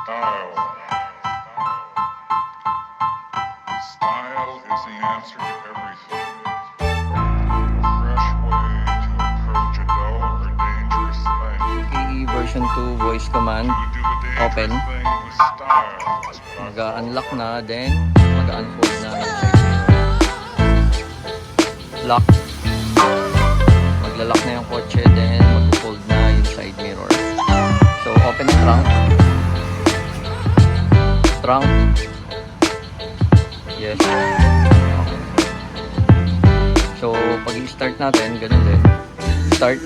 Style. Style is the answer to everything. A fresh way to approach a dull or dangerous thing. PKE version 2 voice command. To do a dangerous Open. thing with style. Mag-unlock na, then mag-unfold na yung side mirror. Lock. Magla-lock na yung kotse, then mag-fold na yung side mirror. So, open ang trunk. Trunk. Yes. Okay. So, pag i-start natin, ganun din. Start.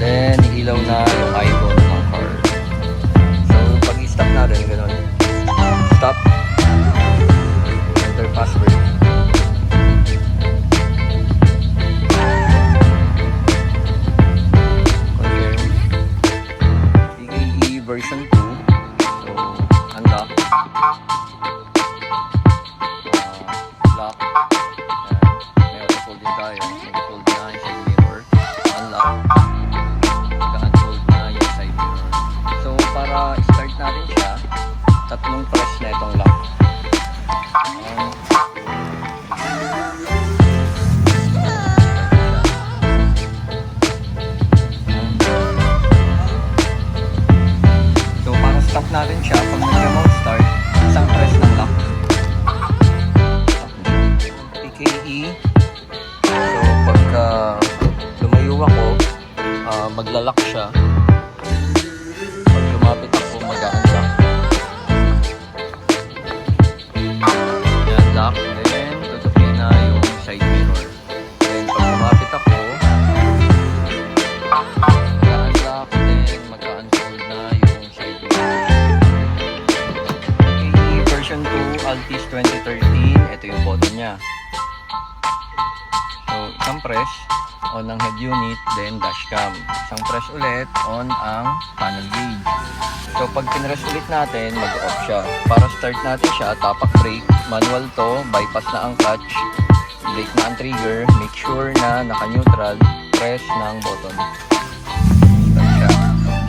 Then, ilaw na yung icon ng car. So, pag i-stop natin, ganun. Stop. Enter password. Confirm. PKE version 2. So, unlock. Lock. May auto-fold din tayo. Nag-fold na yung side mirror. Unlock. Mag-unfold na yung side mirror. So, para start natin siya, tatlong press na itong lock. So, para stop natin siya, pag nag-remote start, isang press ng lock. PKE. So, pagka lumayo ako, maglalak siya. Pag lumapit ako, mag-unlock. Yan, lock. Then, tutukin na yung side mirror. Then, pag lumapit ako, mag-unlock. Then, mag-unfold na yung side mirror. PKE version 2, Altis 2013. Ito yung button niya. So, isang press, on ang head unit, then dashcam. Isang press ulit, on ang panel gauge. So, pag pinress ulit natin, mag-off siya. Para start natin siya, tapak brake, manual to, bypass na ang clutch, brake na ang trigger, make sure na naka-neutral, press ng button. Start siya.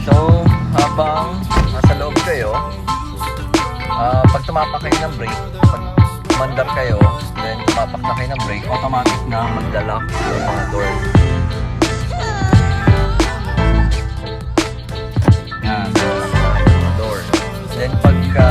So, habang nasa loob kayo, pag tumapak kayo ng brake, pag mandar kayo, then tumapak na kayo ng brake, automatic na magdalock yung mga door. Yan, magdalock na yung mga door. Then pagka